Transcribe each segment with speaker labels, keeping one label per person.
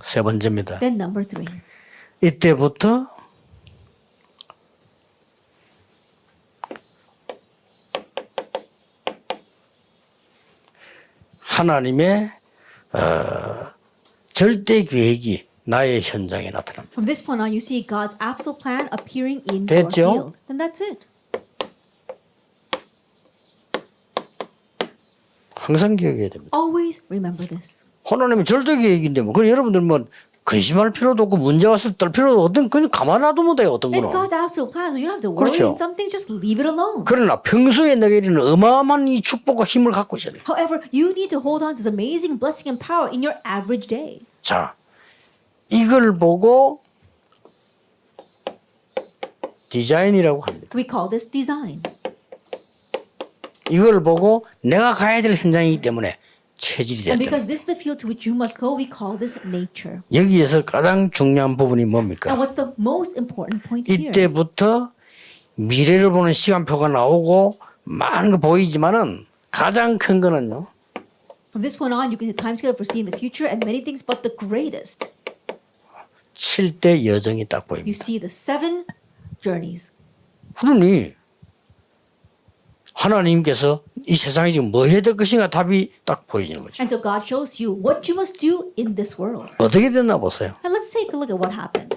Speaker 1: 세 번째입니다.
Speaker 2: Then number 3.
Speaker 1: 이때부터 하나님의 절대 계획이 나의 현장에 나타납니다.
Speaker 2: From this point on, you see God's absolute plan appearing in your
Speaker 1: 됐죠?
Speaker 2: field. Then that's it.
Speaker 1: 항상 기억해야 됩니다.
Speaker 2: Always remember this.
Speaker 1: 하나님의 절대 계획인데 뭐, 여러분들 뭐 근심할 필요도 없고 문제 왔을 때 떨 필요도 없든 그냥 가만 놔두면 돼요. 어떤
Speaker 2: It's
Speaker 1: 거는.
Speaker 2: God's absolute plan, so you don't have to worry.
Speaker 1: 그렇죠.
Speaker 2: Some things just leave it alone.
Speaker 1: 그러나 평소에 내게는 어마어마한 이 축복과 힘을 갖고 있어야 돼요.
Speaker 2: However, you need to hold on to this amazing blessing and power in your average day.
Speaker 1: 자, 이걸 보고 디자인이라고 합니다.
Speaker 2: We call this design.
Speaker 1: 이걸 보고 내가 가야 될 현장이기 때문에 체질이
Speaker 2: And
Speaker 1: 됐다.
Speaker 2: because this is the field to which you must go, we call this nature.
Speaker 1: 여기에서 가장 중요한 부분이
Speaker 2: And
Speaker 1: 뭡니까?
Speaker 2: what's the most important point here?
Speaker 1: 이때부터 미래를 보는 시간표가 나오고 많은 거 보이지만은 가장 큰 거는요.
Speaker 2: From this point on, you can see time scale for seeing the future and many things, but the greatest,
Speaker 1: 7대 여정이 딱
Speaker 2: you
Speaker 1: 보입니다.
Speaker 2: see the 7 journeys.
Speaker 1: 그러니 하나님께서 이 세상에 지금 뭐 해야 될 것인가 답이 딱 보이는 거죠.
Speaker 2: And so God shows you what you must do in this world.
Speaker 1: 어떻게 됐나 보세요.
Speaker 2: And let's take a look at what happened.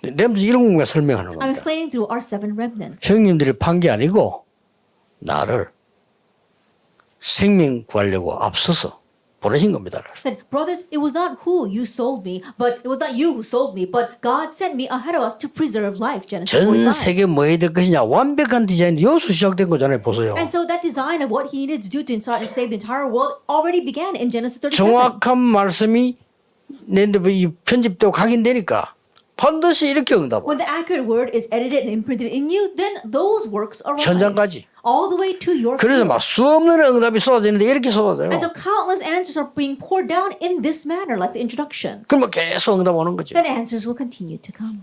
Speaker 1: 렘즈 이런 공간 설명하는
Speaker 2: I'm
Speaker 1: 겁니다.
Speaker 2: explaining through our 7 remnants.
Speaker 1: 형님들이 판 게 아니고 나를 생명 구하려고 앞서서 보내신 겁니다.
Speaker 2: Said, brothers, it was not who you sold me, but it was not you who sold me, but God sent me ahead of us to preserve life. Genesis
Speaker 1: 전
Speaker 2: 45.
Speaker 1: 세계 뭐 해야 될 것이냐 완벽한 디자인이 여기서 시작된 거잖아요. 보세요.
Speaker 2: And so that design of what he needed to do to save the entire world already began in Genesis 37.
Speaker 1: 정확한 말씀이 내 편집되고 각인되니까 반드시 이렇게 응답.
Speaker 2: When the accurate word is edited and imprinted in you, then those works arise.
Speaker 1: 현장까지.
Speaker 2: All the way to your
Speaker 1: 그래서
Speaker 2: field.
Speaker 1: 막 수없는 응답이 쏟아지는데 이렇게 쏟아져요.
Speaker 2: And so countless answers are being poured down in this manner, like the introduction.
Speaker 1: 그러면 계속 응답 오는 거죠.
Speaker 2: Then answers will continue to come.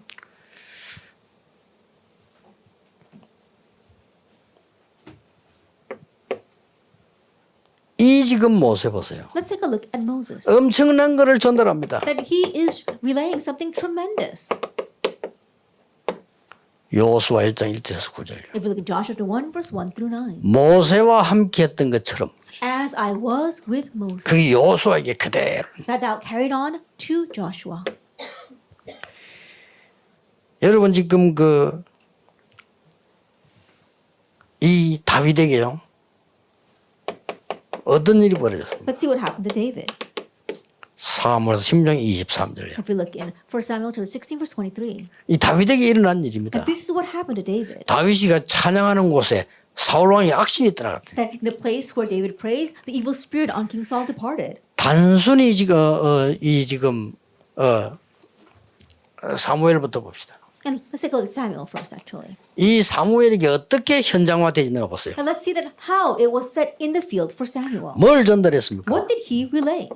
Speaker 1: 이 지금 모세 보세요.
Speaker 2: Let's take a look at Moses.
Speaker 1: 엄청난 거를 전달합니다.
Speaker 2: That he is relaying something tremendous.
Speaker 1: 여호수아 1장 1절에서 9절.
Speaker 2: If you look at Joshua 1, verse 1 through 9.
Speaker 1: 모세와 함께 했던 것처럼
Speaker 2: As I was with Moses,
Speaker 1: 그게 여호수아에게 그대로.
Speaker 2: that thou carried on to Joshua.
Speaker 1: 여러분 지금 이 다윗에게요. 어떤 일이 벌어졌습니까?
Speaker 2: Let's see what happened to David.
Speaker 1: 사무엘서 10장 23절이요.
Speaker 2: If we look in 1 Samuel chapter 16, verse 23.
Speaker 1: 이 다윗에게 일어난 일입니다.
Speaker 2: And this is what happened to David.
Speaker 1: 다윗이가 찬양하는 곳에 사울 왕의 악신이 떠나갔대.
Speaker 2: That in the place where David prays, the evil spirit on King Saul departed.
Speaker 1: 단순히 지금 사무엘부터 봅시다.
Speaker 2: And let's take a look at Samuel first, actually.
Speaker 1: 이 사무엘에게 어떻게 현장화되지는가 보세요.
Speaker 2: And let's see that how it was set in the field for Samuel.
Speaker 1: 뭘 전달했습니까?
Speaker 2: What did he relay?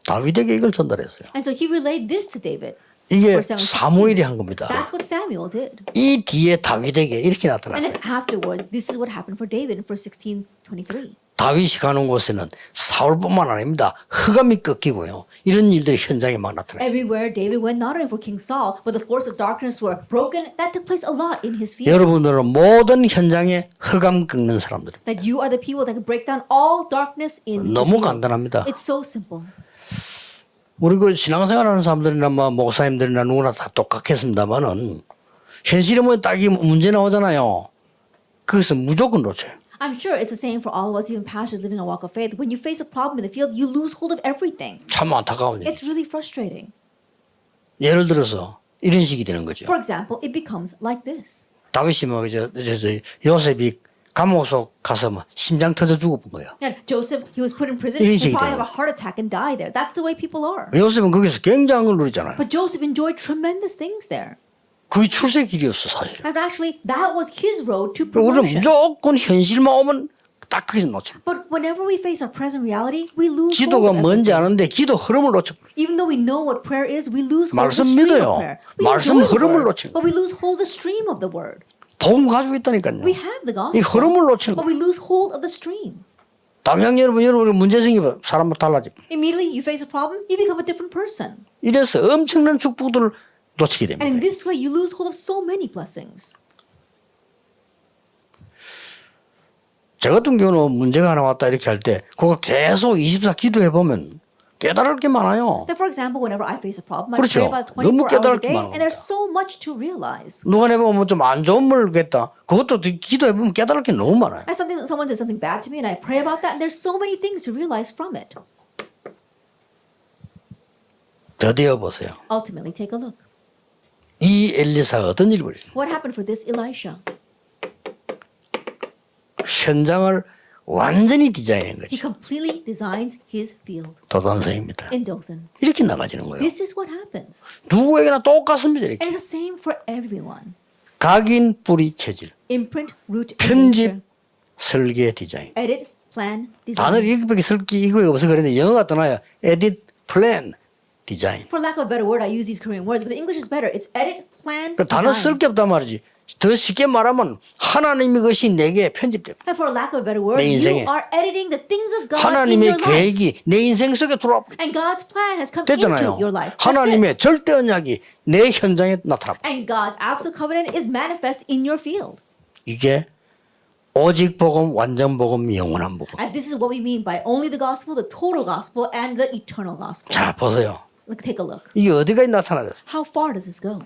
Speaker 1: 다윗에게 이걸 전달했어요.
Speaker 2: And so he relayed this to David.
Speaker 1: 이게
Speaker 2: 1 Samuel 16.
Speaker 1: 사무엘이 한 겁니다.
Speaker 2: That's what Samuel did.
Speaker 1: 이 뒤에 다윗에게 이렇게
Speaker 2: And
Speaker 1: 나타났어요.
Speaker 2: then afterwards, this is what happened for David in 1 16:23.
Speaker 1: 다윗이 가는 곳에는 사울뿐만 아닙니다. 흑암이 꺾이고요. 이런 일들이 현장에 막 나타나요.
Speaker 2: Everywhere David went, not only for King Saul, but the force of darkness were broken. That took place a lot in his field.
Speaker 1: 여러분들은 모든 현장에 흑암 꺾는 사람들.
Speaker 2: That you are the people that can break down all darkness in the
Speaker 1: 너무
Speaker 2: field.
Speaker 1: 간단합니다.
Speaker 2: It's so simple.
Speaker 1: 우리 신앙생활하는 사람들이나 목사님들이나 누구나 다 똑같겠습니다만은 현실에 뭐 딱이 문제 나오잖아요. 거기서 무조건 놓쳐요.
Speaker 2: I'm sure it's the same for all of us, even pastors living a walk of faith. When you face a problem in the field, you lose hold of everything.
Speaker 1: 참 안타까운 일.
Speaker 2: It's really frustrating.
Speaker 1: 예를 들어서 이런 식이 되는 거죠.
Speaker 2: For example, it becomes like this.
Speaker 1: 다윗이 요셉이 감옥 속 가서 심장 터져 죽어본 거야.
Speaker 2: And Joseph, he was put in prison.
Speaker 1: 이런
Speaker 2: He
Speaker 1: 식이
Speaker 2: probably
Speaker 1: 돼요.
Speaker 2: have a heart attack and die there. That's the way people are.
Speaker 1: 요셉은 거기서 굉장한 걸 누리잖아요.
Speaker 2: But Joseph enjoyed tremendous things there.
Speaker 1: 그게 출세 길이었어 사실.
Speaker 2: And actually, that was his road to
Speaker 1: 우리는
Speaker 2: promotion.
Speaker 1: 무조건 현실만 오면 딱 그게 놓쳐.
Speaker 2: But whenever we face our present reality, we lose hold
Speaker 1: 기도가
Speaker 2: of
Speaker 1: 뭔지
Speaker 2: everything.
Speaker 1: 아는데 기도 흐름을 놓쳐.
Speaker 2: Even though we know what prayer is, we lose hold of the
Speaker 1: 말씀
Speaker 2: stream
Speaker 1: 믿어요.
Speaker 2: of prayer. We
Speaker 1: 말씀
Speaker 2: enjoy the
Speaker 1: 흐름을
Speaker 2: word,
Speaker 1: 놓치는
Speaker 2: but we lose hold of the stream of the word.
Speaker 1: 복음 가지고 있다니까요.
Speaker 2: We have the
Speaker 1: 이
Speaker 2: gospel,
Speaker 1: 흐름을 놓치는
Speaker 2: but
Speaker 1: 거예요.
Speaker 2: we lose hold of the stream.
Speaker 1: 당장 여러분 문제 생기면 사람은 달라집니다.
Speaker 2: Immediately you face a problem, you become a different person.
Speaker 1: 이래서 엄청난 축복들을 놓치게
Speaker 2: And in
Speaker 1: 됩니다.
Speaker 2: this way, you lose hold of so many blessings.
Speaker 1: 저 같은 경우는 문제가 하나 왔다 이렇게 할 때 그거 계속 24 기도해 보면 깨달을 게 많아요.
Speaker 2: That, for example, whenever I face a problem, I
Speaker 1: 그렇죠.
Speaker 2: pray about
Speaker 1: 너무
Speaker 2: 24 hours
Speaker 1: 깨달을
Speaker 2: a
Speaker 1: 게
Speaker 2: day,
Speaker 1: 많은
Speaker 2: and there's so much to realize.
Speaker 1: 누가 내보면 좀 안 좋은 말 겠다. 그것도 기도해 보면 깨달을 게 너무 많아요.
Speaker 2: And someone says something bad to me, and I pray about that, and there's so many things to realize from it.
Speaker 1: 더디어 보세요.
Speaker 2: Ultimately, take a look.
Speaker 1: 이 엘리사가 어떤 일이 벌어졌어요?
Speaker 2: What happened for this Elisha?
Speaker 1: 현장을 완전히 디자인한
Speaker 2: He
Speaker 1: 거죠.
Speaker 2: completely designs his field
Speaker 1: 도단성입니다.
Speaker 2: in Dothan.
Speaker 1: 이렇게 나가지는 거예요.
Speaker 2: This is what happens.
Speaker 1: 누구에게나 똑같습니다. 이렇게.
Speaker 2: And it's the same for everyone.
Speaker 1: 각인, 뿌리, 체질,
Speaker 2: Imprint, root, and
Speaker 1: 편집,
Speaker 2: nature.
Speaker 1: 설계, 디자인.
Speaker 2: Edit, plan,
Speaker 1: 단어를
Speaker 2: design.
Speaker 1: 이렇게밖에 쓸게 이거가 없어 그랬는데 영어가 떠나요. 에딧, 플랜, 디자인.
Speaker 2: For lack of a better word, I use these Korean words, but the English is better. It's edit, plan,
Speaker 1: 그 단어
Speaker 2: design.
Speaker 1: 쓸 게 없단 말이지. 더 쉽게 말하면 하나님의 것이 내게 편집됩니다.
Speaker 2: And for lack of a better word,
Speaker 1: 내 인생에
Speaker 2: you are editing the things of God in
Speaker 1: 하나님의
Speaker 2: your life.
Speaker 1: 계획이 내 인생 속에 들어와
Speaker 2: And God's plan has come
Speaker 1: 됐잖아요.
Speaker 2: into your life. That's it.
Speaker 1: 하나님의 절대 언약이 내 현장에 나타나.
Speaker 2: And God's absolute covenant is manifest in your field.
Speaker 1: 이게 오직 복음, 완전 복음, 영원한 복음.
Speaker 2: And this is what we mean by only the gospel, the total gospel, and the eternal gospel.
Speaker 1: 자 보세요.
Speaker 2: Look, take a look.
Speaker 1: 이게 어디까지 나타나졌어요?
Speaker 2: How far does this go?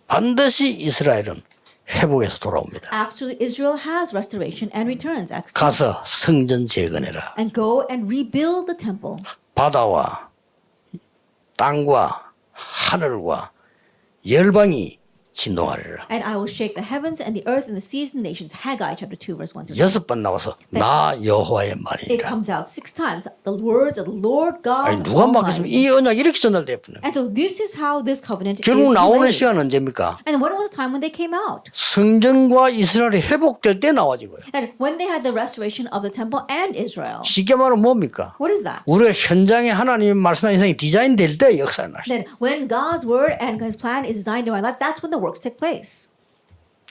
Speaker 1: 반드시 이스라엘은 회복해서 돌아옵니다.
Speaker 2: Absolutely, Israel has restoration and returns. Acts 2.
Speaker 1: 가서 성전 재건해라.
Speaker 2: And go and rebuild the temple.
Speaker 1: 바다와 땅과 하늘과 열방이 진동하리라.
Speaker 2: And I will shake the heavens and the earth and the seas and nations. Haggai chapter 2 verse 1 to 3.
Speaker 1: 6번 나와서 나 여호와의
Speaker 2: It
Speaker 1: 말이니라.
Speaker 2: comes out 6 times. The words of the Lord God
Speaker 1: 아니 누가 막겠습니까?
Speaker 2: Almighty.
Speaker 1: 이 언약 이렇게 전달되었구나.
Speaker 2: And so this is how this covenant is
Speaker 1: 결국 나오는
Speaker 2: relayed.
Speaker 1: 시간은 언제입니까?
Speaker 2: And when was the time when they came out?
Speaker 1: 성전과 이스라엘이 회복될 때 나와진 거예요.
Speaker 2: And when they had the restoration of the temple and Israel.
Speaker 1: 쉽게 말하면 뭡니까?
Speaker 2: What is that?
Speaker 1: 우리가 현장에 하나님의 말씀한 인생이 디자인될 때 역사를 나시죠.
Speaker 2: Then when God's word and God's plan is designed in my life, that's when the works take place.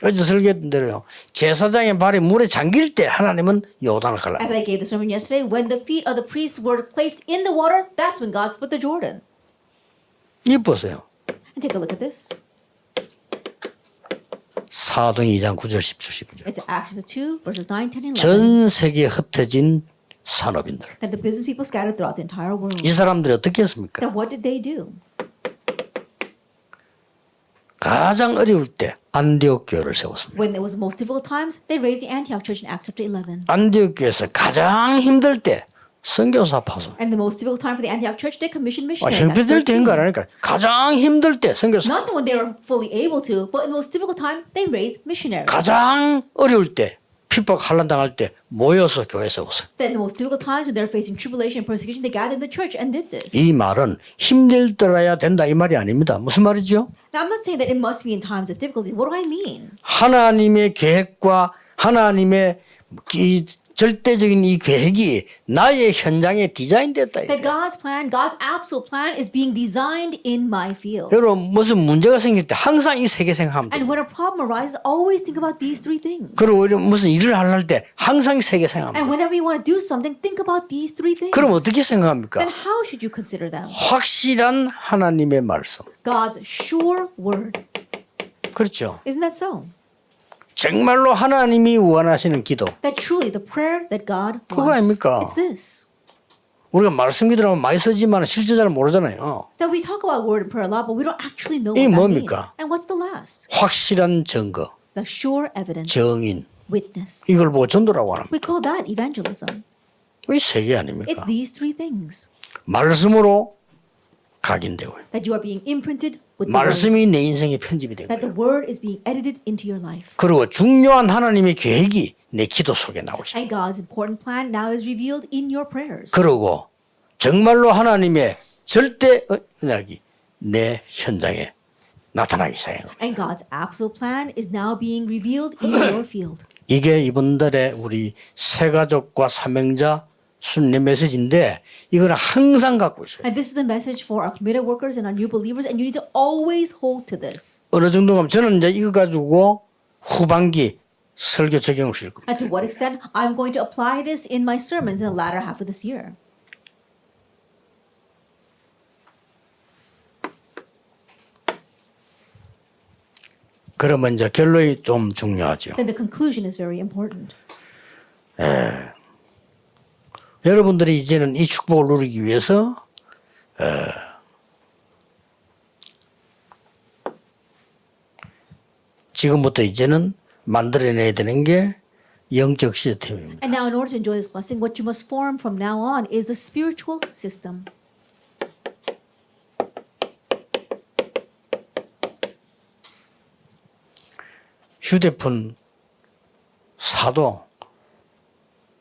Speaker 1: 어제 설교했던 대로요. 제사장의 발이 물에 잠길 때 하나님은 요단을 갈라.
Speaker 2: As I gave the sermon yesterday, when the feet of the priests were placed in the water, that's when God split the Jordan.
Speaker 1: 이 보세요.
Speaker 2: And take a look at this.
Speaker 1: 사도행 2장 9절 10절 11절.
Speaker 2: It's Acts chapter 2, verses 9, 10, and 11.
Speaker 1: 전 세계에 흩어진 산업인들.
Speaker 2: That the business people scattered throughout the entire world.
Speaker 1: 이 사람들이 어떻게 했습니까?
Speaker 2: Then what did they do?
Speaker 1: 가장 어려울 때 안디옥 교회를 세웠습니다.
Speaker 2: When there was the most difficult times, they raised the Antioch church in Acts chapter 11.
Speaker 1: 안디옥 교회에서 가장 힘들 때 선교사 파송.
Speaker 2: And the most difficult time for the Antioch church, they commissioned
Speaker 1: 아,
Speaker 2: missionaries.
Speaker 1: 형편될
Speaker 2: Acts
Speaker 1: 때인 거
Speaker 2: 13.
Speaker 1: 아니까 가장 힘들 때 선교사.
Speaker 2: Not when they were fully able to, but in the most difficult time, they raised missionaries.
Speaker 1: 가장 어려울 때 핍박 환란 당할 때 모여서 교회 세웠어요.
Speaker 2: Then in the most difficult times when they're facing tribulation and persecution, they gathered in the church and did this.
Speaker 1: 이 말은 힘들더라야 된다 이 말이 아닙니다. 무슨 말이죠?
Speaker 2: Now, I'm not saying that it must be in times of difficulty. What do I mean?
Speaker 1: 하나님의 계획과 하나님의 이 절대적인 이 계획이 나의 현장에 디자인됐다.
Speaker 2: That God's plan, God's absolute plan is being designed in my field.
Speaker 1: 여러분 무슨 문제가 생길 때 항상 이 세 개 생각하면 돼요.
Speaker 2: And when a problem arises, always think about these three things.
Speaker 1: 그리고 무슨 일을 하려 때 항상 이 세 개 생각하면
Speaker 2: And
Speaker 1: 돼요.
Speaker 2: whenever you want to do something, think about these three things.
Speaker 1: 그럼 어떻게 생각합니까?
Speaker 2: Then how should you consider them?
Speaker 1: 확실한 하나님의 말씀.
Speaker 2: God's sure word.
Speaker 1: 그렇죠.
Speaker 2: Isn't that so?
Speaker 1: 정말로 하나님이 원하시는 기도.
Speaker 2: That truly the prayer that God
Speaker 1: 그거
Speaker 2: wants.
Speaker 1: 아닙니까?
Speaker 2: It's this.
Speaker 1: 우리가 말씀 기도라면 많이 쓰지만 실제 잘 모르잖아요.
Speaker 2: That we talk about word and prayer a lot, but we don't actually know
Speaker 1: 이게
Speaker 2: what that means.
Speaker 1: 뭡니까?
Speaker 2: And what's the last?
Speaker 1: 확실한 증거,
Speaker 2: The sure evidence.
Speaker 1: 정인.
Speaker 2: Witness.
Speaker 1: 이걸 보고 전도라고 하는
Speaker 2: We call that evangelism.
Speaker 1: 거예요. 이 세 개
Speaker 2: It's
Speaker 1: 아닙니까?
Speaker 2: these three things.
Speaker 1: 말씀으로 각인되고
Speaker 2: That you are being imprinted with the word.
Speaker 1: 말씀이 내 인생에 편집이 되고
Speaker 2: That the word is being edited into your life.
Speaker 1: 그리고 중요한 하나님의 계획이 내 기도 속에 나오시고
Speaker 2: And God's important plan now is revealed in your prayers.
Speaker 1: 그리고 정말로 하나님의 절대 언약이 내 현장에 나타나기 시작해요.
Speaker 2: And God's absolute plan is now being revealed in your field.
Speaker 1: 이게 이분들의 우리 새가족과 사명자 순례 메시지인데 이거는 항상 갖고 있어요.
Speaker 2: And this is the message for our committed workers and our new believers, and you need to always hold to this.
Speaker 1: 어느 정도 가면 저는 이제 이거 가지고 후반기 설교 적용을 시킬 겁니다.
Speaker 2: And to what extent I'm going to apply this in my sermons in the latter half of this year.
Speaker 1: 그러면 이제 결론이 좀 중요하죠.
Speaker 2: Then the conclusion is very important.
Speaker 1: 여러분들이 이제는 이 축복을 누리기 위해서 지금부터 이제는 만들어내야 되는 게 영적 시스템입니다.
Speaker 2: And now in order to enjoy this blessing, what you must form from now on is the spiritual system.
Speaker 1: 휴대폰 사도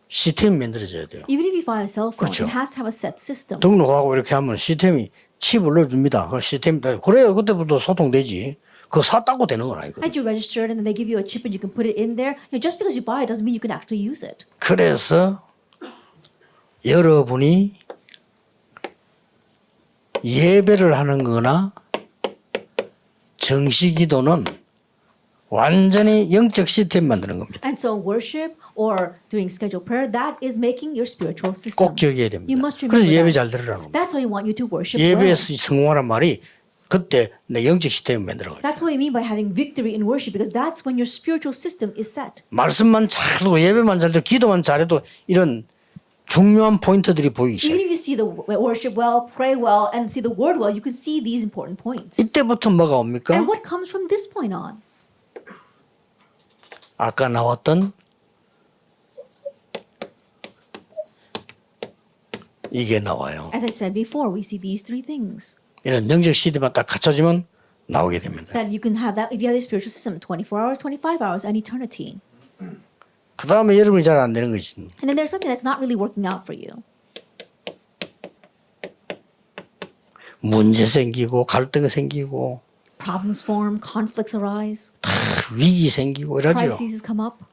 Speaker 1: 시스템이 만들어져야 돼요.
Speaker 2: Even if you buy a cell phone,
Speaker 1: 그렇죠.
Speaker 2: it has to have a set system.
Speaker 1: 등록하고 이렇게 하면 시스템이 칩을 넣어줍니다. 그 시스템이 그래야 그때부터 소통되지. 그거 샀다고 되는 건 아니거든요.
Speaker 2: And you register it, and then they give you a chip, and you can put it in there. Just because you buy it doesn't mean you can actually use it.
Speaker 1: 그래서 여러분이 예배를 하는 거나 정시기도는 완전히 영적 시스템 만드는 겁니다.
Speaker 2: And so worship or doing scheduled prayer, that is making your spiritual system.
Speaker 1: 꼭 기억해야 됩니다.
Speaker 2: You must
Speaker 1: 그래서
Speaker 2: remember
Speaker 1: 예배
Speaker 2: that.
Speaker 1: 잘 들으라는 겁니다.
Speaker 2: That's why we want you to worship well.
Speaker 1: 예배에서 성공하란 말이 그때 내 영적 시스템을 만드는 거죠.
Speaker 2: That's what we mean by having victory in worship, because that's when your spiritual system is set.
Speaker 1: 말씀만 잘 듣고 예배만 잘 듣고 기도만 잘해도 이런 중요한 포인트들이 보이기
Speaker 2: Even
Speaker 1: 시작해요.
Speaker 2: if you see the worship well, pray well, and see the word well, you can see these important points.
Speaker 1: 이때부터 뭐가 옵니까?
Speaker 2: And what comes from this point on?
Speaker 1: 아까 나왔던 이게 나와요.
Speaker 2: As I said before, we see these three things.
Speaker 1: 이런 영적 시스템만 딱 갖춰지면 나오게 됩니다.
Speaker 2: That you can have that if you have the spiritual system, 24 hours, 25 hours, and eternity.
Speaker 1: 그 다음에 여러분이 잘 안 되는 것이
Speaker 2: And then there's something that's not really working out for you.
Speaker 1: 문제 생기고 갈등 생기고
Speaker 2: Problems form, conflicts arise,
Speaker 1: 위기 생기고 이러죠.
Speaker 2: crises come up.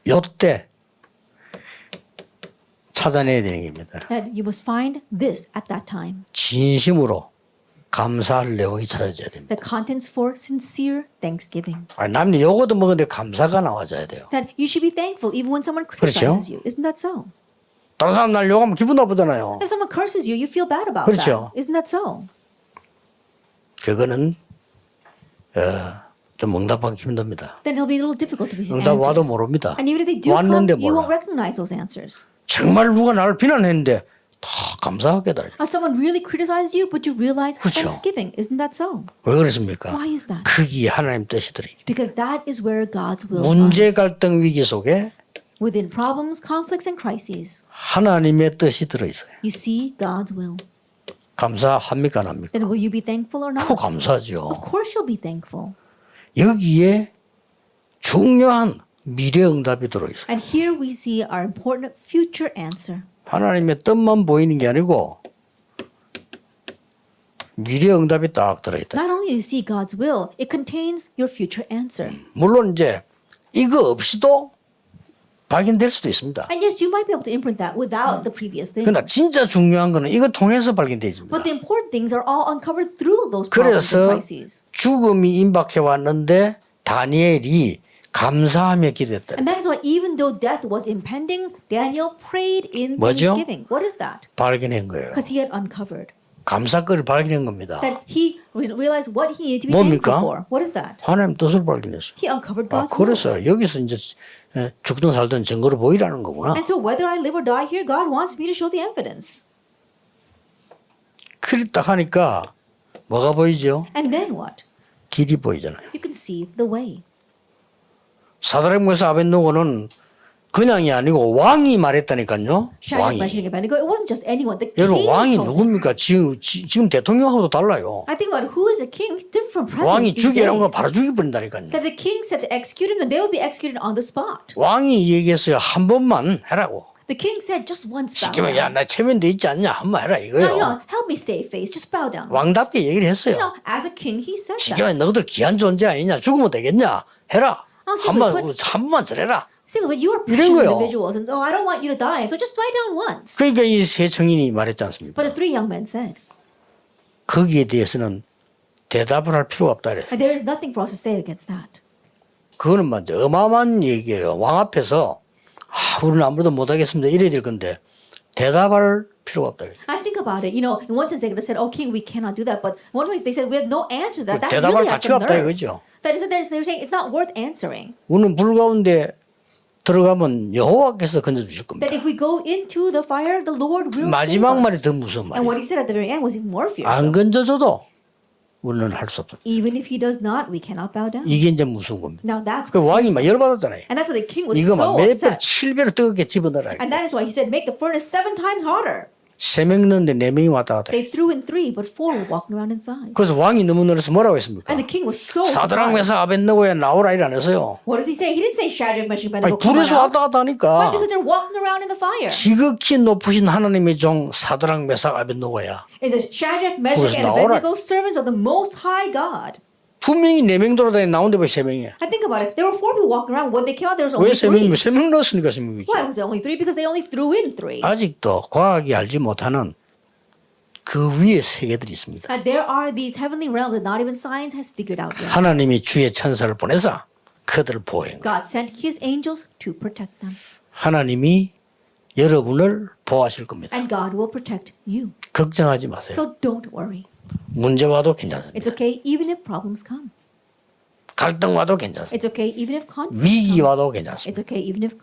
Speaker 1: 요때 찾아내야 되는 겁니다.
Speaker 2: That you must find this at that time.
Speaker 1: 진심으로 감사할 내용이 찾아져야 됩니다.
Speaker 2: The contents for sincere thanksgiving.
Speaker 1: 아니, 남이 요거도 먹었는데 감사가 나와줘야 돼요.
Speaker 2: That you should be thankful even when someone criticizes you. Isn't that so?
Speaker 1: 다른 사람 날 욕하면 기분 나쁘잖아요.
Speaker 2: If someone curses you, you feel bad about
Speaker 1: 그렇죠.
Speaker 2: that. Isn't that so?
Speaker 1: 그거는 좀 응답하기 힘듭니다.
Speaker 2: Then it'll be a little difficult to receive
Speaker 1: 응답 와도
Speaker 2: answers.
Speaker 1: 모릅니다.
Speaker 2: And even if they do come,
Speaker 1: 왔는데
Speaker 2: you won't
Speaker 1: 몰라.
Speaker 2: recognize those answers.
Speaker 1: 정말 누가 나를 비난했는데 다 감사하게 다.
Speaker 2: Someone really criticizes you, but you realize
Speaker 1: 그렇죠.
Speaker 2: thanksgiving. Isn't that so?
Speaker 1: 왜 그렇습니까?
Speaker 2: Why is that?
Speaker 1: 그게 하나님 뜻이더니
Speaker 2: Because that is where God's will
Speaker 1: 문제
Speaker 2: lies.
Speaker 1: 갈등 위기 속에
Speaker 2: Within problems, conflicts, and crises,
Speaker 1: 하나님의 뜻이 들어있어요.
Speaker 2: you see God's will.
Speaker 1: 감사합니까 안 합니까?
Speaker 2: Then will you be thankful or
Speaker 1: 또
Speaker 2: not?
Speaker 1: 감사하죠.
Speaker 2: Of course you'll be thankful.
Speaker 1: 여기에 중요한 미래 응답이 들어있어요.
Speaker 2: And here we see our important future answer.
Speaker 1: 하나님의 뜻만 보이는 게 아니고 미래 응답이 딱 들어있다.
Speaker 2: Not only do you see God's will, it contains your future answer.
Speaker 1: 물론 이제 이거 없이도 발견될 수도 있습니다.
Speaker 2: And yes, you might be able to imprint that without the previous thing.
Speaker 1: 그러나 진짜 중요한 거는 이거 통해서 발견되어 있습니다.
Speaker 2: But the important things are all uncovered through those problems and
Speaker 1: 그래서
Speaker 2: crises.
Speaker 1: 죽음이 임박해 왔는데 다니엘이 감사하며 기도했다.
Speaker 2: And that is why even though death was impending, Daniel prayed in
Speaker 1: 뭐죠?
Speaker 2: thanksgiving. What is that?
Speaker 1: 발견한 거예요.
Speaker 2: Because he had uncovered.
Speaker 1: 감사거리를 발견한 겁니다.
Speaker 2: That he realized what he needed to be
Speaker 1: 뭡니까?
Speaker 2: thankful for. What is that?
Speaker 1: 하나님 뜻을 발견했어요.
Speaker 2: He uncovered
Speaker 1: 아,
Speaker 2: God's will.
Speaker 1: 그래서 여기서 이제 죽든 살든 증거를 보이라는 거구나.
Speaker 2: And so whether I live or die here, God wants me to show the evidence.
Speaker 1: 그리 딱 하니까 뭐가 보이죠?
Speaker 2: And then what?
Speaker 1: 길이 보이잖아요.
Speaker 2: You can see the way.
Speaker 1: 사드락 메사 아벳노고는 그냥이 아니고 왕이 말했다니까요.
Speaker 2: Shadrach,
Speaker 1: 왕이.
Speaker 2: Meshach, and Abednego, it wasn't just anyone. The
Speaker 1: 여러분
Speaker 2: king
Speaker 1: 왕이
Speaker 2: told them.
Speaker 1: 누굽니까? 지금 대통령하고도 달라요.
Speaker 2: I think about who is a king. It's different from presidents
Speaker 1: 왕이
Speaker 2: these
Speaker 1: 죽이라는 건
Speaker 2: days.
Speaker 1: 바로 죽여버린다니까요.
Speaker 2: That the king said to execute him, and they will be executed on the spot.
Speaker 1: 왕이 얘기했어요. 한 번만 해라고.
Speaker 2: The king said, just once bow
Speaker 1: 시키면
Speaker 2: down.
Speaker 1: 야나 체면돼 있지 않냐? 한 번 해라
Speaker 2: Now,
Speaker 1: 이거요.
Speaker 2: help me save face. Just bow down.
Speaker 1: 왕답게 얘기를 했어요.
Speaker 2: As a king, he said that.
Speaker 1: 시키면 너희들 귀한 존재 아니냐? 죽으면 되겠냐? 해라. 한 번만 잘해라.
Speaker 2: See, but you are
Speaker 1: 이런
Speaker 2: precious
Speaker 1: 거요.
Speaker 2: individuals, and I don't want you to die, and so just lie down once.
Speaker 1: 그러니까 이 세 청인이 말했지 않습니까?
Speaker 2: But the three young men said,
Speaker 1: 거기에 대해서는 대답을 할 필요가 없다 그래요.
Speaker 2: And there is nothing for us to say against that.
Speaker 1: 그거는 먼저 어마어마한 얘기예요. 왕 앞에서 우리는 아무래도 못하겠습니다. 이래야 될 건데 대답할 필요가 없다 그래요.
Speaker 2: I think about it. You know, in one sense they could have said, "Oh, king, we cannot do that." But in one way they said, "We have no answer to that." That
Speaker 1: 대답할
Speaker 2: really has
Speaker 1: 가치가
Speaker 2: some
Speaker 1: 없다
Speaker 2: nerve.
Speaker 1: 이거죠.
Speaker 2: That is, they're saying it's not worth answering.
Speaker 1: 우리는 불 가운데 들어가면 여호와께서 건져주실 겁니다.
Speaker 2: That if we go into the fire, the Lord will save
Speaker 1: 마지막 말이
Speaker 2: us.
Speaker 1: 더 무서운
Speaker 2: And what
Speaker 1: 말이에요.
Speaker 2: he said at the very end was even more
Speaker 1: 안
Speaker 2: fearsome.
Speaker 1: 건져줘도 우리는 할 수 없다.
Speaker 2: Even if he does not, we cannot bow down.
Speaker 1: 이게 이제 무서운 겁니다.
Speaker 2: Now that's
Speaker 1: 그
Speaker 2: what's
Speaker 1: 왕이 막
Speaker 2: fearsome.
Speaker 1: 열받았잖아요.
Speaker 2: And that's why the king was
Speaker 1: 이거
Speaker 2: so
Speaker 1: 막 몇 배,
Speaker 2: upset.
Speaker 1: 7배로 뜨겁게 집어넣으라.
Speaker 2: And that is why he said, make the furnace 7 times hotter.
Speaker 1: 3명 넣는데 4명이 왔다 갔다.
Speaker 2: They threw in 3, but 4 were walking around inside.
Speaker 1: 그래서 왕이 너무 놀라서 뭐라고 했습니까?
Speaker 2: And the king was so
Speaker 1: 사드랑
Speaker 2: surprised.
Speaker 1: 메삭 아벤느고야 나오라 일 안 했어요.
Speaker 2: What does he say? He didn't say Shadrach, Meshach, and
Speaker 1: 아니,
Speaker 2: Abednego come on
Speaker 1: 불에서
Speaker 2: out.
Speaker 1: 왔다 갔다
Speaker 2: Why?
Speaker 1: 하니까
Speaker 2: Because they're walking around in the fire.
Speaker 1: 지극히 높으신 하나님의 종 사드랑 메삭 아벤느고야.
Speaker 2: It says Shadrach, Meshach,
Speaker 1: 불에서
Speaker 2: and
Speaker 1: 나오라.
Speaker 2: Abednego, servants of the Most High God.
Speaker 1: 분명히 4명 돌아다니 나오는데 왜 3명이야?
Speaker 2: I think about it. There were 4 people walking around. When they came out, there was
Speaker 1: 왜
Speaker 2: only
Speaker 1: 3명이면
Speaker 2: 3.
Speaker 1: 3명 넣었으니까 3명이지.
Speaker 2: Why was there only 3? Because they only threw in 3.
Speaker 1: 아직도 과학이 알지 못하는 그 위에 세계들이 있습니다.
Speaker 2: And there are these heavenly realms that not even science has figured out yet.
Speaker 1: 하나님이 주의 천사를 보내서 그들을 보호한 거예요.
Speaker 2: God sent his angels to protect them.
Speaker 1: 하나님이 여러분을 보호하실 겁니다.
Speaker 2: And God will protect you.
Speaker 1: 걱정하지 마세요.
Speaker 2: So don't worry.
Speaker 1: 문제 와도 괜찮습니다.
Speaker 2: It's okay even if problems come.
Speaker 1: 갈등 와도 괜찮습니다.
Speaker 2: It's okay even if conflict
Speaker 1: 위기
Speaker 2: come.
Speaker 1: 와도 괜찮습니다.
Speaker 2: It's okay even if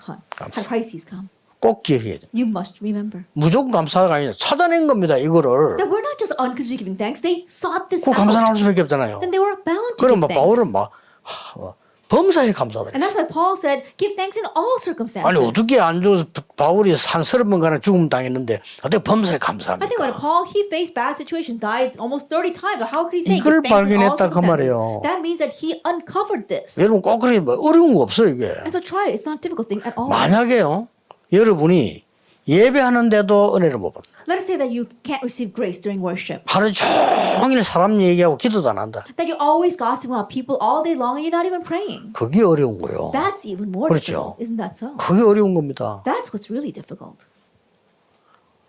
Speaker 2: crises come.
Speaker 1: 꼭 기억해야 돼요.
Speaker 2: You must remember
Speaker 1: 무조건 감사가 아니라 찾아낸 겁니다. 이거를.
Speaker 2: that we're not just unconditionally giving thanks. They sought this
Speaker 1: 그 감사 나올
Speaker 2: out.
Speaker 1: 수밖에 없잖아요.
Speaker 2: Then they were bound to
Speaker 1: 그럼
Speaker 2: give
Speaker 1: 막 바울은
Speaker 2: thanks.
Speaker 1: 막 범사에 감사다.
Speaker 2: And that's why Paul said, give thanks in all
Speaker 1: 아니
Speaker 2: circumstances.
Speaker 1: 어떻게 안 죽어서 바울이 한 30번가나 죽음 당했는데 어떻게 범사에
Speaker 2: I think
Speaker 1: 감사합니까?
Speaker 2: when Paul, he faced bad situations, died almost 30 times. But how could he say
Speaker 1: 이걸
Speaker 2: give thanks in all
Speaker 1: 발견했다 그
Speaker 2: circumstances?
Speaker 1: 말이에요.
Speaker 2: That means that he uncovered this.
Speaker 1: 여러분 꼭 그렇게 뭐 어려운 거 없어요 이게.
Speaker 2: And so try it. It's not a difficult thing at all.
Speaker 1: 만약에요 여러분이 예배하는데도 은혜를 못 받아.
Speaker 2: Let us say that you can't receive grace during worship.
Speaker 1: 하루 종일 사람 얘기하고 기도도 안 한다.
Speaker 2: That you're always gossiping about people all day long and you're not even praying.
Speaker 1: 그게 어려운 거예요.
Speaker 2: That's even more
Speaker 1: 그렇죠.
Speaker 2: difficult. Isn't that so?
Speaker 1: 그게 어려운 겁니다.
Speaker 2: That's what's really difficult.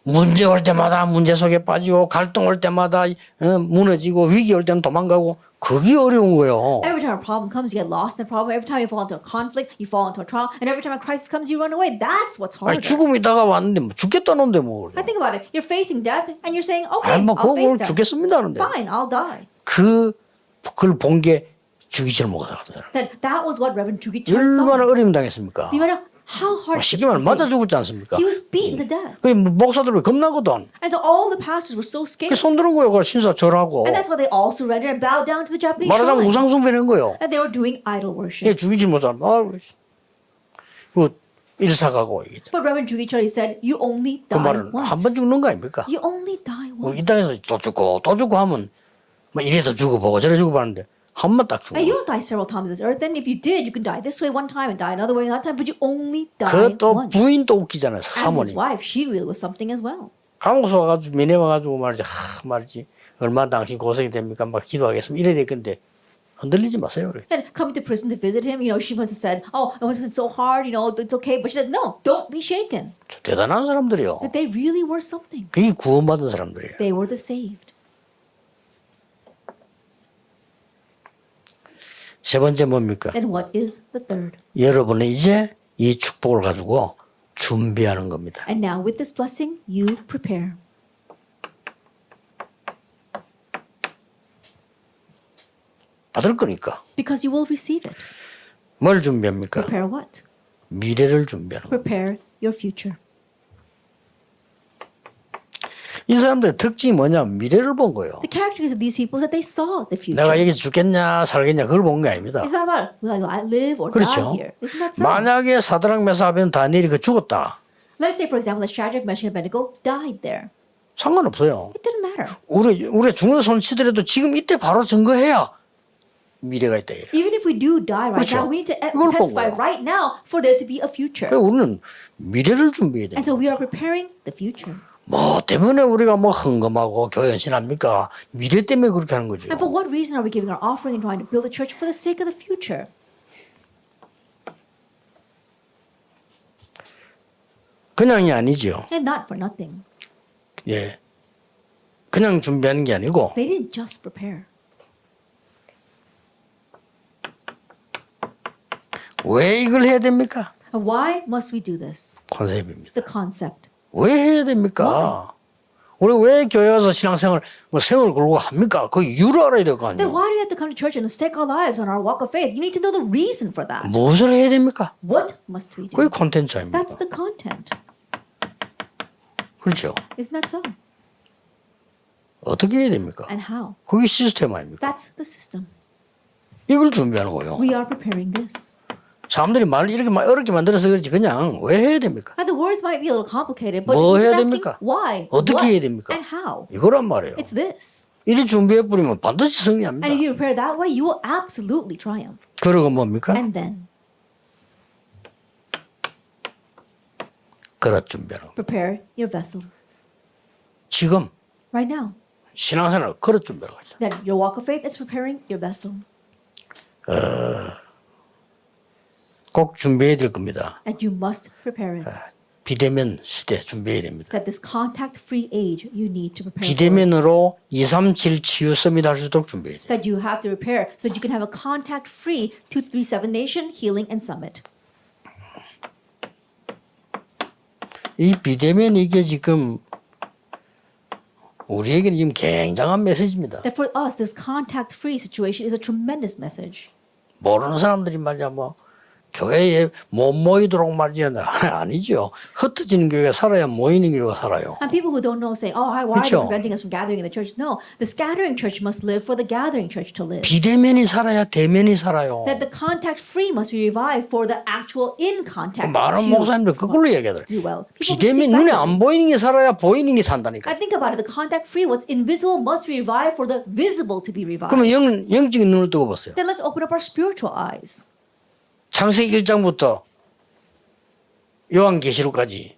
Speaker 1: 문제 올 때마다 문제 속에 빠지고 갈등 올 때마다 무너지고 위기 올 때는 도망가고 그게 어려운 거예요.
Speaker 2: Every time a problem comes, you get lost in the problem. Every time you fall into a conflict, you fall into a trial. And every time a crisis comes, you run away. That's what's
Speaker 1: 아니,
Speaker 2: harder.
Speaker 1: 죽음이 다가왔는데 뭐 죽겠다는데 뭐
Speaker 2: I think about it. You're facing death and you're saying, okay,
Speaker 1: 아니 뭐
Speaker 2: I'll face
Speaker 1: 그걸
Speaker 2: death.
Speaker 1: 죽겠습니다 하는데
Speaker 2: Fine, I'll die.
Speaker 1: 그걸 본 게 죽이질 못하거든요.
Speaker 2: That was what Reverend Jugi Chan saw.
Speaker 1: 얼마나 어려움 당했습니까?
Speaker 2: No matter how hard
Speaker 1: 쉽게 말하면 맞아 죽었지 않습니까?
Speaker 2: he was beaten to death.
Speaker 1: 그 목사들 왜 겁나거든.
Speaker 2: And so all the pastors were so scared.
Speaker 1: 손 드는 거예요. 그 신사 절하고
Speaker 2: And that's why they all surrendered and bowed down to the Japanese
Speaker 1: 말하자면
Speaker 2: shrine.
Speaker 1: 우상 숭배는 거예요.
Speaker 2: And they were doing idol
Speaker 1: 얘
Speaker 2: worship.
Speaker 1: 죽이질 못하면 그 일사가고
Speaker 2: But Reverend Jugi Chan said, you only
Speaker 1: 그
Speaker 2: die
Speaker 1: 말은 한 번
Speaker 2: once.
Speaker 1: 죽는 거 아닙니까?
Speaker 2: You only die once.
Speaker 1: 이 땅에서 또 죽고 하면 뭐 이래도 죽어보고 저래 죽어보는데 한 번 딱 죽어.
Speaker 2: Now, you don't die several times on this earth. Then if you did, you can die this way one time and die another way another time. But you only die
Speaker 1: 그것도
Speaker 2: once.
Speaker 1: 부인도 웃기잖아요.
Speaker 2: And his
Speaker 1: 사모님.
Speaker 2: wife, she really was something as well.
Speaker 1: 감옥서 와가지고 면회 와가지고 말이지 얼마나 당신 고생이 됩니까? 막 기도하겠습니다. 이래야 될 건데 흔들리지 마세요. 그래.
Speaker 2: And coming to prison to visit him, she must have said, oh, it wasn't so hard, it's okay. But she said, no, don't be shaken.
Speaker 1: 대단한 사람들이요.
Speaker 2: That they really were something.
Speaker 1: 그게 구원받은 사람들이에요.
Speaker 2: They were the saved.
Speaker 1: 세 번째 뭡니까?
Speaker 2: And what is the third?
Speaker 1: 여러분은 이제 이 축복을 가지고 준비하는 겁니다.
Speaker 2: And now with this blessing, you prepare.
Speaker 1: 받을 거니까.
Speaker 2: Because you will receive it.
Speaker 1: 뭘 준비합니까?
Speaker 2: Prepare what?
Speaker 1: 미래를 준비하는 거예요.
Speaker 2: Prepare your future.
Speaker 1: 이 사람들의 특징이 뭐냐? 미래를 본 거예요.
Speaker 2: The characteristics of these people is that they saw the future.
Speaker 1: 내가 여기서 죽겠냐 살겠냐 그걸 본 게 아닙니다.
Speaker 2: It's not about will I live or
Speaker 1: 그렇죠.
Speaker 2: die here. Isn't that so?
Speaker 1: 만약에 사드락 메사벤 다니엘이 그 죽었다.
Speaker 2: Let's say, for example, that Shadrach, Meshach, and Abednego died there.
Speaker 1: 상관없어요.
Speaker 2: It didn't matter.
Speaker 1: 우리 죽는 손 치더라도 지금 이때 바로 증거해야 미래가 있다. 이래.
Speaker 2: Even if we do die right
Speaker 1: 그렇죠.
Speaker 2: now, we need to
Speaker 1: 이걸 본
Speaker 2: testify
Speaker 1: 거예요.
Speaker 2: right now for there to be a future.
Speaker 1: 그래서 우리는 미래를 준비해야 돼.
Speaker 2: And so we are preparing the future.
Speaker 1: 뭐 때문에 우리가 뭐 헌금하고 교연신합니까? 미래 때문에 그렇게 하는 거죠.
Speaker 2: And for what reason are we giving our offering and trying to build a church? For the sake of the future.
Speaker 1: 그냥이 아니죠.
Speaker 2: And not for nothing.
Speaker 1: 예, 그냥 준비하는 게 아니고
Speaker 2: They didn't just prepare.
Speaker 1: 왜 이걸 해야 됩니까?
Speaker 2: And why must we do this?
Speaker 1: 컨셉입니다.
Speaker 2: The concept.
Speaker 1: 왜 해야 됩니까? 우리 왜 교회 와서 신앙생활 뭐 생을 걸고 합니까? 그 이유를 알아야 될 거
Speaker 2: Then
Speaker 1: 아니에요.
Speaker 2: why do we have to come to church and stake our lives on our walk of faith? You need to know the reason for that.
Speaker 1: 무엇을 해야 됩니까?
Speaker 2: What must we do?
Speaker 1: 그게 콘텐츠 아닙니까?
Speaker 2: That's the content.
Speaker 1: 그렇죠.
Speaker 2: Isn't that so?
Speaker 1: 어떻게 해야 됩니까?
Speaker 2: And how?
Speaker 1: 그게 시스템 아닙니까?
Speaker 2: That's the system.
Speaker 1: 이걸 준비하는 거예요.
Speaker 2: We are preparing this.
Speaker 1: 사람들이 말을 이렇게 어렵게 만들어서 그렇지 그냥 왜 해야 됩니까?
Speaker 2: And the words might be a little complicated, but
Speaker 1: 뭐
Speaker 2: you're
Speaker 1: 해야
Speaker 2: just asking
Speaker 1: 됩니까?
Speaker 2: why,
Speaker 1: 어떻게
Speaker 2: what,
Speaker 1: 해야 됩니까?
Speaker 2: and how.
Speaker 1: 이거란 말이에요.
Speaker 2: It's this.
Speaker 1: 이리 준비해버리면 반드시 승리합니다.
Speaker 2: And if you prepare that way, you will absolutely triumph.
Speaker 1: 그러고 뭡니까?
Speaker 2: And then
Speaker 1: 그릇 준비하는 거.
Speaker 2: prepare your vessel.
Speaker 1: 지금
Speaker 2: Right now,
Speaker 1: 신앙생활 그릇 준비하는 거죠.
Speaker 2: that your walk of faith is preparing your vessel.
Speaker 1: 꼭 준비해야 될 겁니다.
Speaker 2: And you must prepare it.
Speaker 1: 비대면 시대 준비해야 됩니다.
Speaker 2: That this contact-free age you need to prepare for.
Speaker 1: 비대면으로 237 치유 서밋 할 수 있도록 준비해야 돼요.
Speaker 2: That you have to prepare so that you can have a contact-free 237 Nation Healing and Summit.
Speaker 1: 이 비대면 이게 지금 우리에게는 지금 굉장한 메시지입니다.
Speaker 2: That for us, this contact-free situation is a tremendous message.
Speaker 1: 모르는 사람들이 말이야 뭐 교회에 못 모이도록 말이야 아니죠. 흩어지는 교회가 살아야 모이는 교회가 살아요.
Speaker 2: And people who don't know say, oh, why are they
Speaker 1: 그렇죠.
Speaker 2: preventing us from gathering in the church? No, the scattering church must live for the gathering church to live.
Speaker 1: 비대면이 살아야 대면이 살아요.
Speaker 2: That the contact-free must be revived for the actual in-contact
Speaker 1: 많은 목사님들 그걸로 얘기하더라고요.
Speaker 2: do well. People
Speaker 1: 비대면
Speaker 2: speak
Speaker 1: 눈에
Speaker 2: backwards.
Speaker 1: 안 보이는 게 살아야 보이는 게 산다니까.
Speaker 2: I think about it. The contact-free, what's invisible must be revived for the visible to be revived.
Speaker 1: 그러면 영적인 눈을 뜨고 보세요.
Speaker 2: Then let's open up our spiritual eyes.
Speaker 1: 창세기 1장부터 요한계시록까지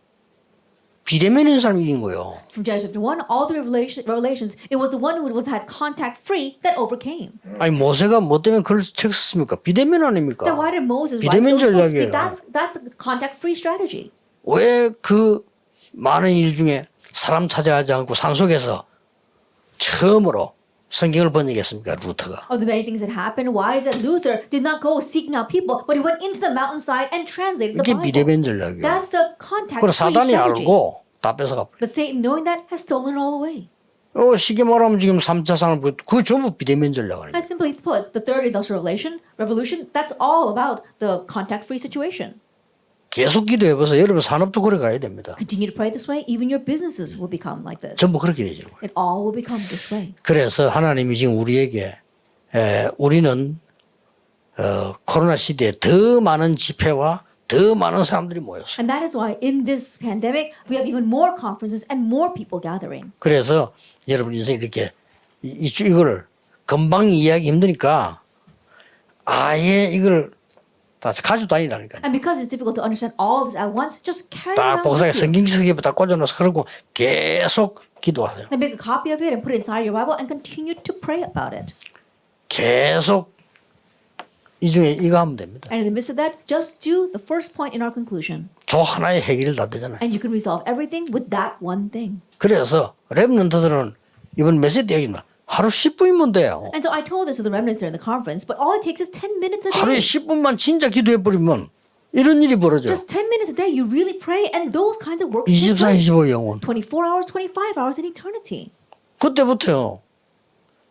Speaker 1: 비대면인 사람이 이긴 거예요.
Speaker 2: From Genesis chapter 1 all the Revelations, it was the one who had contact-free that overcame.
Speaker 1: 아니 모세가 뭐 때문에 그걸 책 썼습니까? 비대면 아닙니까?
Speaker 2: Then why did Moses write
Speaker 1: 비대면
Speaker 2: those books?
Speaker 1: 전략이에요.
Speaker 2: That's the contact-free strategy.
Speaker 1: 왜 그 많은 일 중에 사람 찾아가지 않고 산속에서 처음으로 성경을 번역했습니까? 루터가.
Speaker 2: Of the many things that happened, why is it Luther did not go seeking out people, but he went into the mountainside and translated the
Speaker 1: 이게
Speaker 2: Bible?
Speaker 1: 비대면 전략이에요.
Speaker 2: That's the
Speaker 1: 그걸
Speaker 2: contact-free
Speaker 1: 사단이
Speaker 2: strategy.
Speaker 1: 알고 다 뺏어가 버려요.
Speaker 2: But Satan, knowing that, has stolen it all away.
Speaker 1: 쉽게 말하면 지금 3차 산업 그거 전부 비대면 전략 아니에요.
Speaker 2: And simply put, the third industrial revolution, that's all about the contact-free situation.
Speaker 1: 계속 기도해봐서 여러분 산업도 그래 가야 됩니다.
Speaker 2: Continue to pray this way, even your businesses will become like this.
Speaker 1: 전부 그렇게 되죠.
Speaker 2: It all will become this way.
Speaker 1: 그래서 하나님이 지금 우리에게 우리는 코로나 시대에 더 많은 집회와 더 많은 사람들이 모였어요.
Speaker 2: And that is why in this pandemic, we have even more conferences and more people gathering.
Speaker 1: 그래서 여러분 인생 이렇게 이걸 금방 이해하기 힘드니까 아예 이걸 다 가지고 다니라니까요.
Speaker 2: And because it's difficult to understand all of this at once, just carry it
Speaker 1: 딱
Speaker 2: around
Speaker 1: 복사해
Speaker 2: with you.
Speaker 1: 성경책에 다 꽂아놓아서 그러고 계속 기도하세요.
Speaker 2: Then make a copy of it and put it inside your Bible and continue to pray about it.
Speaker 1: 계속 이 중에 이거 하면 됩니다.
Speaker 2: And in the midst of that, just do the first point in our conclusion.
Speaker 1: 저 하나의 해결 다 되잖아요.
Speaker 2: And you can resolve everything with that one thing.
Speaker 1: 그래서 랩런트들은 이번 메시지 얘기입니다. 하루 10분이면 돼요.
Speaker 2: And so I told this to the remnants during the conference, but all it takes is 10 minutes a
Speaker 1: 하루에
Speaker 2: day.
Speaker 1: 10분만 진짜 기도해버리면 이런 일이 벌어져요.
Speaker 2: Just 10 minutes a day, you really pray, and those kinds of works take
Speaker 1: 24,
Speaker 2: place.
Speaker 1: 25 영원.
Speaker 2: 24 hours, 25 hours in eternity.
Speaker 1: 그때부터요.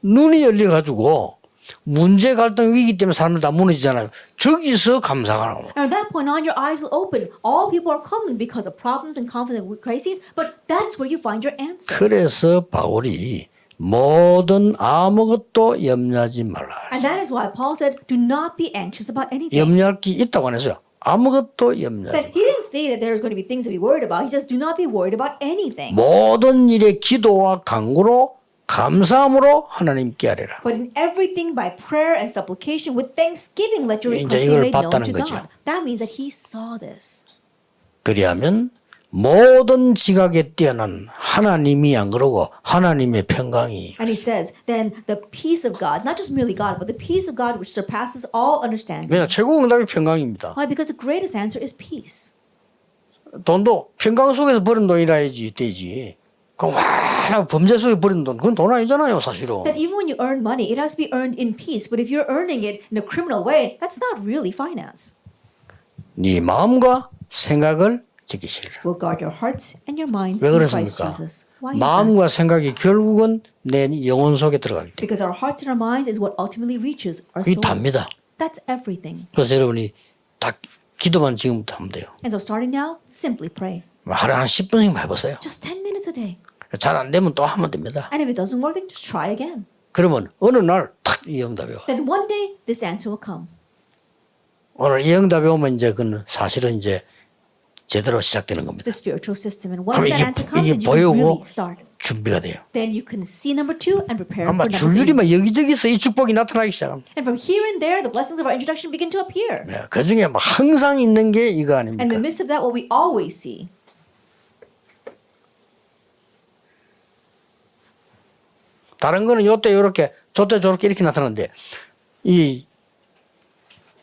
Speaker 1: 눈이 열려가지고 문제 갈등 위기 때문에 사람들 다 무너지잖아요. 저기서 감사가 나와요.
Speaker 2: And at that point on, your eyes will open. All people are coming because of problems and conflict and crises, but that's where you find your answer.
Speaker 1: 그래서 바울이 뭐든 아무것도 염려하지 말라.
Speaker 2: And that is why Paul said, do not be anxious about anything.
Speaker 1: 염려할 게 있다고 안 했어요. 아무것도 염려하지
Speaker 2: That he didn't say that there's going to be things to be worried about. He says, do not be worried about anything.
Speaker 1: 모든 일에 기도와 간구로 감사함으로 하나님께 하리라.
Speaker 2: But in everything by prayer and supplication with thanksgiving let your
Speaker 1: 이제
Speaker 2: requests be
Speaker 1: 이걸
Speaker 2: made known
Speaker 1: 봤다는
Speaker 2: to
Speaker 1: 거죠.
Speaker 2: God. That means that he saw this.
Speaker 1: 그리하면 모든 지각에 뛰어난 하나님이 안 그러고 하나님의 평강이
Speaker 2: And he says, then the peace of God, not just merely God, but the peace of God which surpasses all understanding.
Speaker 1: 왜냐 최고 응답이 평강입니다.
Speaker 2: Why? Because the greatest answer is peace.
Speaker 1: 돈도 평강 속에서 버는 돈이라 해야지 되지. 그럼 와 범죄 속에 버린 돈 그건 돈 아니잖아요 사실은.
Speaker 2: That even when you earn money, it has to be earned in peace. But if you're earning it in a criminal way, that's not really finance.
Speaker 1: 네 마음과 생각을 지키시리라.
Speaker 2: will guard your hearts and your minds
Speaker 1: 왜
Speaker 2: in Christ
Speaker 1: 그렇습니까?
Speaker 2: Jesus. Why is that?
Speaker 1: 마음과 생각이 결국은 내 영혼 속에 들어가기 때문에
Speaker 2: Because our hearts and our minds is what ultimately reaches our
Speaker 1: 그게
Speaker 2: souls.
Speaker 1: 답니다.
Speaker 2: That's everything.
Speaker 1: 그래서 여러분이 딱 기도만 지금부터 하면 돼요.
Speaker 2: And so starting now, simply pray.
Speaker 1: 하루에 한 10분씩만 해보세요.
Speaker 2: Just 10 minutes a day.
Speaker 1: 잘 안 되면 또 하면 됩니다.
Speaker 2: And if it doesn't work, then just try again.
Speaker 1: 그러면 어느 날 탁 이 응답이 와.
Speaker 2: Then one day, this answer will come.
Speaker 1: 오늘 이 응답이 오면 이제 그는 사실은 이제 제대로 시작되는 겁니다.
Speaker 2: The spiritual system. And once
Speaker 1: 그럼
Speaker 2: that answer comes,
Speaker 1: 이게
Speaker 2: then you can
Speaker 1: 보이고
Speaker 2: really start.
Speaker 1: 준비가 돼요.
Speaker 2: Then you can see number 2 and prepare
Speaker 1: 아마
Speaker 2: for number 3.
Speaker 1: 줄줄이 막 여기저기서 이 축복이 나타나기 시작합니다.
Speaker 2: And from here and there, the blessings of our introduction begin to appear.
Speaker 1: 그 중에 막 항상 있는 게 이거
Speaker 2: And in
Speaker 1: 아닙니까?
Speaker 2: the midst of that, what we always see.
Speaker 1: 다른 거는 요때 요렇게 저때 저렇게 이렇게 나타나는데 이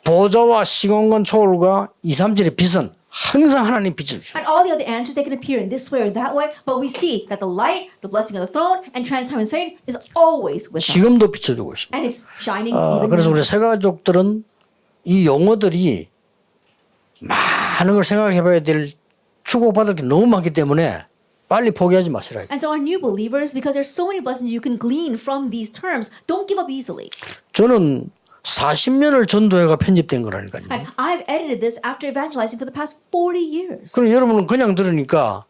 Speaker 1: 보좌와 시공간 초월과 2, 3질의 빛은 항상 하나님 빛을 주셔요.
Speaker 2: And all the other answers, they can appear in this way or that way, but we see that the light, the blessing of the throne, and transforming Satan is always with us.
Speaker 1: 지금도 비춰주고 있습니다.
Speaker 2: And it's shining even
Speaker 1: 그래서
Speaker 2: now.
Speaker 1: 우리 새가족들은 이 용어들이 많은 걸 생각해봐야 될 축복받을 게 너무 많기 때문에 빨리 포기하지 마시라.
Speaker 2: And so our new believers, because there's so many blessings you can glean from these terms, don't give up easily.
Speaker 1: 저는 40년을 전도회가 편집된 거라니까요.
Speaker 2: And I've edited this after evangelizing for the past 40 years.
Speaker 1: 그럼 여러분은 그냥 들으니까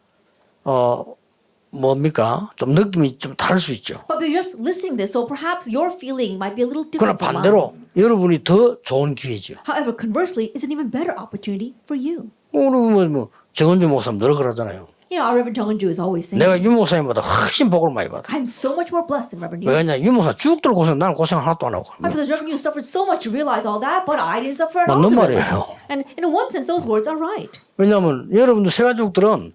Speaker 1: 뭡니까? 좀 느낌이 좀 다를 수 있죠.
Speaker 2: But you're just listening to this, so perhaps your feeling might be a little
Speaker 1: 그러나
Speaker 2: different from
Speaker 1: 반대로
Speaker 2: mine.
Speaker 1: 여러분이 더 좋은 기회죠.
Speaker 2: However, conversely, it's an even better opportunity for you.
Speaker 1: 우리 뭐 정은주 목사님 늘 그러잖아요.
Speaker 2: You know, our Reverend Jung Eun-ju is always saying,
Speaker 1: 내가 유 목사님보다 훨씬 복을 많이 받아.
Speaker 2: I'm so much more blessed than Reverend Yu.
Speaker 1: 왜냐 유 목사 죽들 고생 나는 고생 하나도 안 하고.
Speaker 2: Because Reverend Yu suffered so much to realize all that, but I didn't suffer at all
Speaker 1: 맞는
Speaker 2: to realize
Speaker 1: 말이에요.
Speaker 2: it. And in one sense, those words are right.
Speaker 1: 왜냐하면 여러분들 새가족들은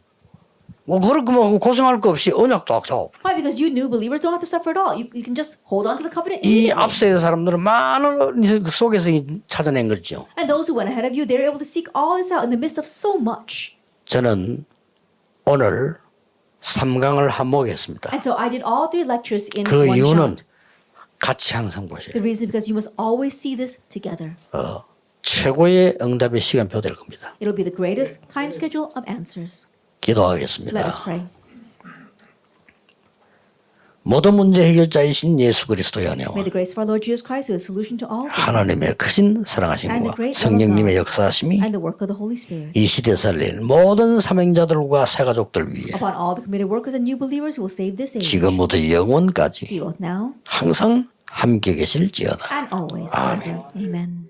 Speaker 1: 뭐 그렇게 뭐 고생할 거 없이 언약도 악사하고
Speaker 2: Why? Because you new believers don't have to suffer at all. You can just hold on to the covenant
Speaker 1: 이
Speaker 2: immediately.
Speaker 1: 앞세대 사람들은 많은 그 속에서 찾아낸 거죠.
Speaker 2: And those who went ahead of you, they're able to seek all this out in the midst of so much.
Speaker 1: 저는 오늘 3강을 한몫했습니다.
Speaker 2: And so I did all 3 lectures in
Speaker 1: 그
Speaker 2: one
Speaker 1: 이유는
Speaker 2: shot.
Speaker 1: 같이 항상 보셔요.
Speaker 2: The reason is because you must always see this together.
Speaker 1: 최고의 응답의 시간표 될 겁니다.
Speaker 2: It'll be the greatest time schedule of answers.
Speaker 1: 기도하겠습니다.
Speaker 2: Let us pray.
Speaker 1: 모든 문제 해결자이신 예수 그리스도의 은혜와
Speaker 2: May the grace of our Lord Jesus Christ be the solution to all things.
Speaker 1: 하나님의 크신 사랑하심과 성령님의 역사하심이
Speaker 2: And the work of the Holy Spirit.
Speaker 1: 이 시대 살릴 모든 사명자들과 새가족들 위해
Speaker 2: Upon all the committed workers and new believers who will save this age.
Speaker 1: 지금부터 영원까지
Speaker 2: Be both now
Speaker 1: 항상 함께 계실지어다.
Speaker 2: and always. Amen. Amen.